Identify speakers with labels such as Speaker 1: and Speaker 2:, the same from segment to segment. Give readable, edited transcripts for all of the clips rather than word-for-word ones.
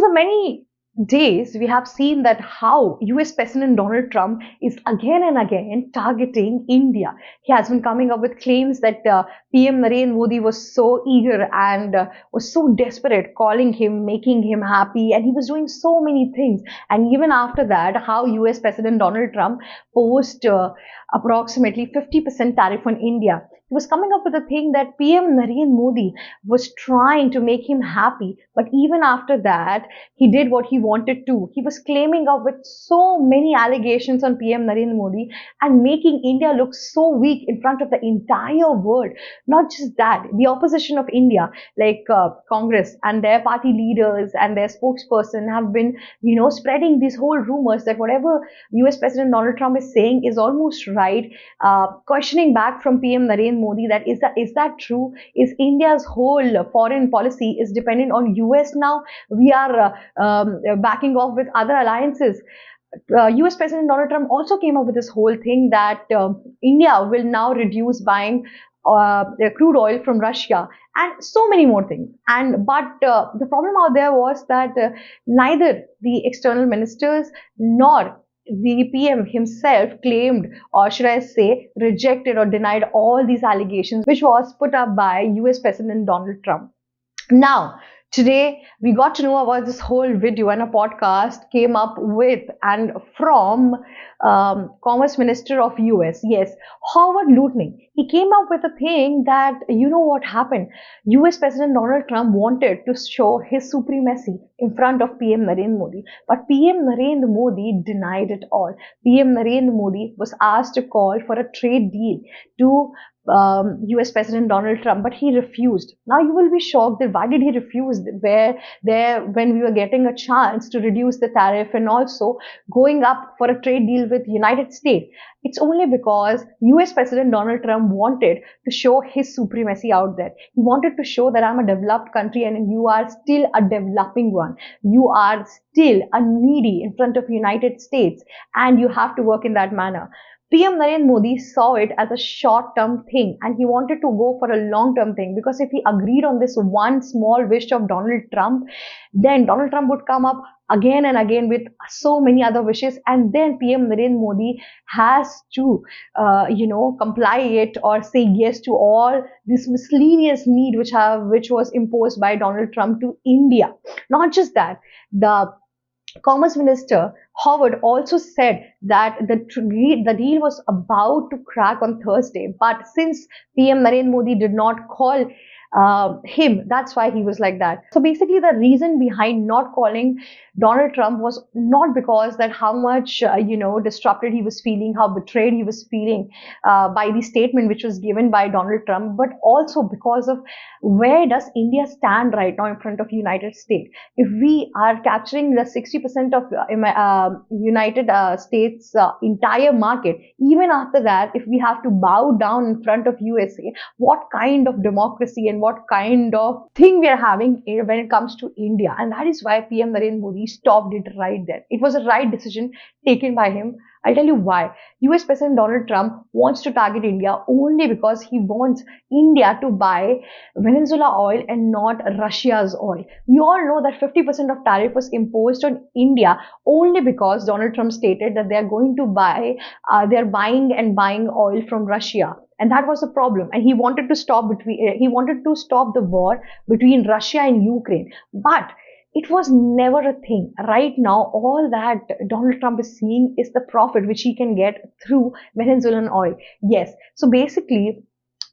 Speaker 1: Since the many days, we have seen that how US President Donald Trump is again and again targeting India. He has been coming up with claims that PM Narendra Modi was so eager and was so desperate, calling him, making him happy, and he was doing so many things. And even after that, how US President Donald Trump posed approximately 50% tariff on India. He was coming up with a thing that PM Narendra Modi was trying to make him happy, but even after that, he did what he wanted to. He was claiming up with so many allegations on PM Narendra Modi and making India look so weak in front of the entire world. Not just that, the opposition of India, like Congress and their party leaders and their spokesperson have been, spreading these whole rumors that whatever US President Donald Trump is saying is almost right, questioning back from PM Narendra Modi that is that true? Is India's whole foreign policy is dependent on US now? We are backing off with other alliances. US President Donald Trump also came up with this whole thing that India will now reduce buying crude oil from Russia and so many more things. But the problem out there was that neither the external ministers nor the PM himself claimed, or should I say, rejected or denied all these allegations, which was put up by US President Donald Trump. Now, today we got to know about this whole video, and a podcast came up with and from Commerce Minister of US, yes, Howard Lutnik. He came up with a thing that, what happened? US President Donald Trump wanted to show his supremacy in front of PM Narendra Modi, but PM Narendra Modi denied it all. PM Narendra Modi was asked to call for a trade deal to US President Donald Trump, but he refused. Now you will be shocked that why did he refuse when we were getting a chance to reduce the tariff and also going up for a trade deal with United States. It's only because US President Donald Trump wanted to show his supremacy out there. He wanted to show that I'm a developed country and you are still a developing one. You are still a needy in front of United States and you have to work in that manner. PM Narendra Modi saw it as a short-term thing and he wanted to go for a long-term thing, because if he agreed on this one small wish of Donald Trump, then Donald Trump would come up again and again with so many other wishes, and then PM Narendra Modi has to, comply it or say yes to all this miscellaneous need which was imposed by Donald Trump to India. Not just that, the Commerce Minister Howard also said that the deal was about to crack on Thursday, but since PM Narendra Modi did not call him, that's why he was like that. So basically the reason behind not calling Donald Trump was not because that how much disrupted he was feeling, how betrayed he was feeling by the statement which was given by Donald Trump, but also because of where does India stand right now in front of United States. If we are capturing the 60% of United States entire market, even after that, if we have to bow down in front of USA, what kind of democracy and what kind of thing we are having when it comes to India? And that is why PM Narendra Modi stopped it right there. It was a right decision taken by him. I'll tell you why. US President Donald Trump wants to target India only because he wants India to buy Venezuela oil and not Russia's oil. We all know that 50% of tariff was imposed on India only because Donald Trump stated that they are going to they're buying oil from Russia. And that was the problem. And he wanted to stop the war between Russia and Ukraine. But it was never a thing. Right now, all that Donald Trump is seeing is the profit which he can get through Venezuelan oil. Yes. So basically,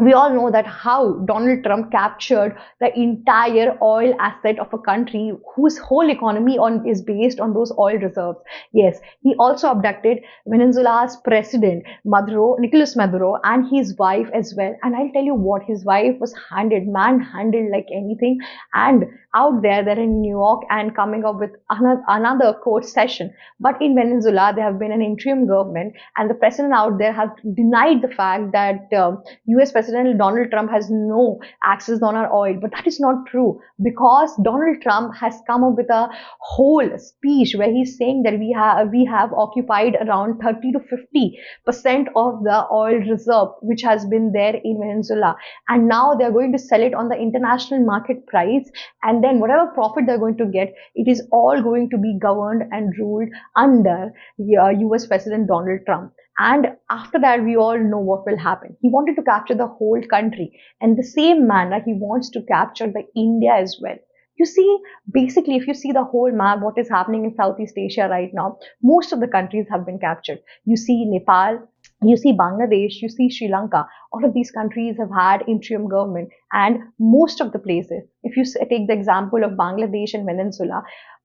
Speaker 1: we all know that how Donald Trump captured the entire oil asset of a country whose whole economy is based on those oil reserves. Yes, he also abducted Venezuela's president, Nicolas Maduro, and his wife as well. And I'll tell you what, his wife was manhandled like anything. And out there, they're in New York and coming up with another court session. But in Venezuela, there have been an interim government, and the president out there has denied the fact that US President President Donald Trump has no access on our oil, but that is not true, because Donald Trump has come up with a whole speech where he's saying that we have occupied around 30 to 50% of the oil reserve which has been there in Venezuela, and now they're going to sell it on the international market price, and then whatever profit they're going to get, it is all going to be governed and ruled under US President Donald Trump. And after that, we all know what will happen. He wanted to capture the whole country, and the same manner he wants to capture the India as well. You see, basically, if you see the whole map, what is happening in Southeast Asia right now, most of the countries have been captured. You see Nepal, you see Bangladesh, you see Sri Lanka. All of these countries have had interim government, and most of the places, if you take the example of Bangladesh and Venezuela,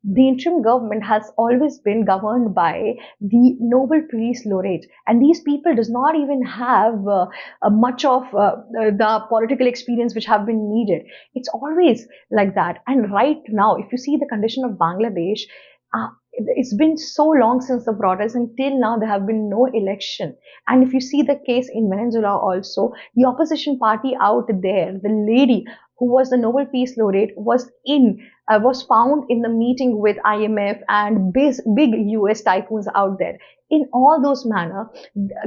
Speaker 1: the interim government has always been governed by the Nobel Peace Laureate, and these people does not even have much of the political experience which have been needed. It's always like that. And right now, if you see the condition of Bangladesh, it's been so long since the protest, and till now there have been no election. And if you see the case in Venezuela also, the opposition party out there, the lady who was the Nobel Peace Laureate, was found in the meeting with IMF and big US tycoons out there. In all those manner,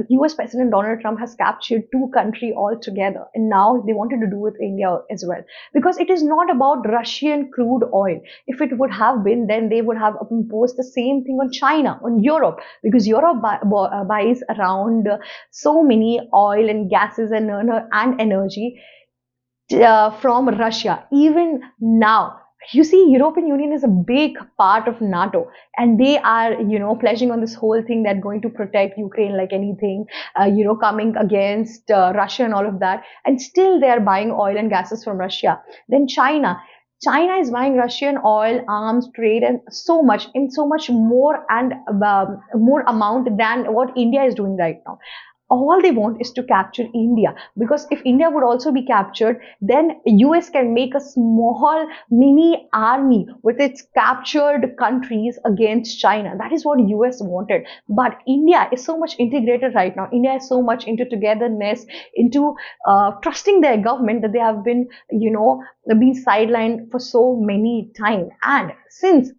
Speaker 1: US President Donald Trump has captured two countries altogether, and now they wanted to do with India as well, because it is not about Russian crude oil. If it would have been, then they would have imposed the same thing on China, on Europe, because Europe buys around so many oil and gases and energy from Russia. Even now, you see, European Union is a big part of NATO, and they are, pledging on this whole thing that going to protect Ukraine like anything, coming against Russia and all of that, and still they are buying oil and gases from Russia. Then China is buying Russian oil, arms, trade, and so much more, and more amount than what India is doing right now. All they want is to capture India, because if India would also be captured, then US can make a small mini army with its captured countries against China. That is what US wanted. But India is so much integrated right now. India is so much into togetherness, into trusting their government, that they have been, being sidelined for so many time. And since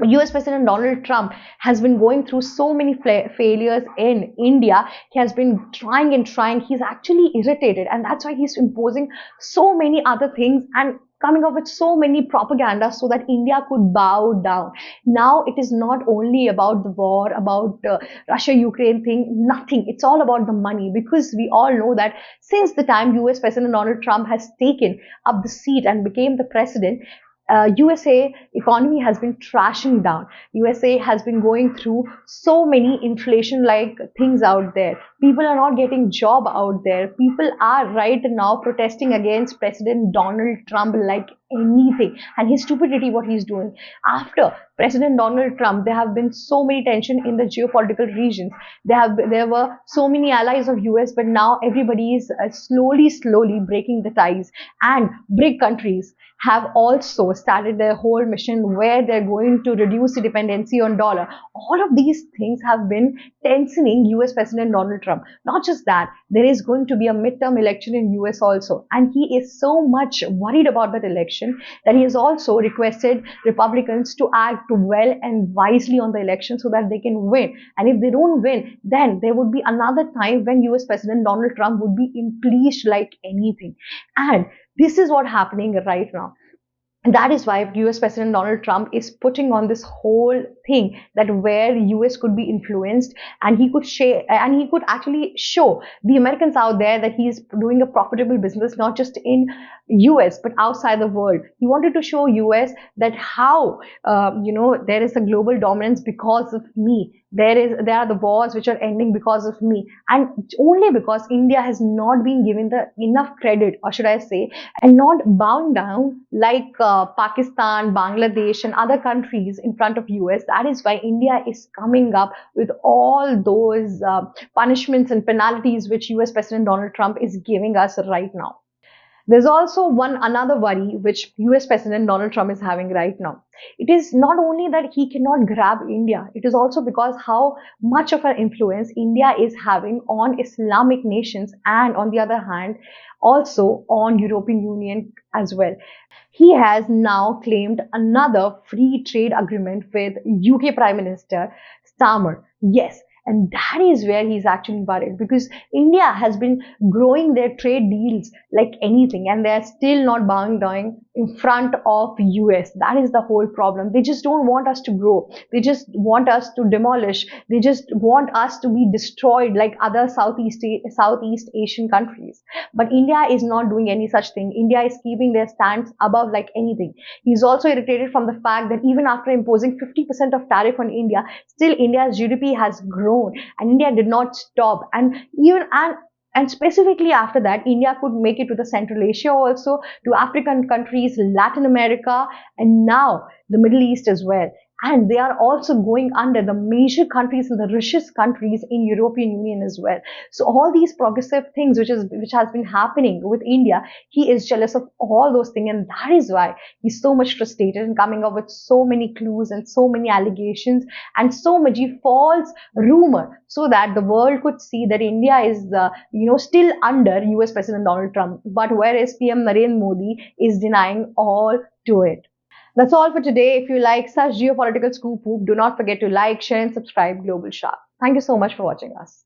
Speaker 1: US President Donald Trump has been going through so many failures in India, he has been trying and trying. He's actually irritated, and that's why he's imposing so many other things and coming up with so many propaganda so that India could bow down. Now it is not only about the war, about Russia-Ukraine thing, nothing. It's all about the money, because we all know that since the time US President Donald Trump has taken up the seat and became the president, USA economy has been trashing down. USA has been going through so many inflation like things out there. People are not getting job out there. People are right now protesting against President Donald Trump like anything, and his stupidity, what he's doing. After President Donald Trump, there have been so many tension in the geopolitical regions. There were so many allies of US, but now everybody is slowly breaking the ties, and BRIC countries have also started their whole mission where they're going to reduce the dependency on dollar. All of these things have been tensioning US President Donald Trump. Not just that, there is going to be a midterm election in US also, and he is so much worried about that election that he has also requested Republicans to act well and wisely on the election so that they can win. And if they don't win, then there would be another time when US President Donald Trump would be impeached like anything. And this is what's happening right now. That is why US President Donald Trump is putting on this whole thing that where US could be influenced, and he could share, and he could actually show the Americans out there that he is doing a profitable business, not just in US but outside the world. He wanted to show US that how there is a global dominance because of me. There are the wars which are ending because of me, and only because India has not been given the enough credit, or should I say, and not bound down like Pakistan, Bangladesh, and other countries in front of US. That is why India is coming up with all those punishments and penalties which US President Donald Trump is giving us right now. There's also one another worry which US President Donald Trump is having right now. It is not only that he cannot grab India, it is also because how much of an influence India is having on Islamic nations and on the other hand also on European Union as well. He has now claimed another free trade agreement with UK Prime Minister Starmer. Yes, and that is where he's actually worried because India has been growing their trade deals like anything and they're still not bowing down in front of US. That is the whole problem. They just don't want us to grow. They just want us to demolish. They just want us to be destroyed like other Southeast Asian countries. But India is not doing any such thing. India is keeping their stance above like anything. He's also irritated from the fact that even after imposing 50% of tariff on India, still India's GDP has grown and India did not stop. And specifically after that, India could make it to the Central Asia also, to African countries, Latin America, and now the Middle East as well. And they are also going under the major countries and the richest countries in European Union as well. So all these progressive things which has been happening with India, he is jealous of all those things, and that is why he's so much frustrated and coming up with so many clues and so many allegations and so much false rumor, so that the world could see that India is still under US President Donald Trump, but whereas PM Narendra Modi is denying all to it. That's all for today. If you like such geopolitical scoop, do not forget to like, share, and subscribe Global Shark. Thank you so much for watching us.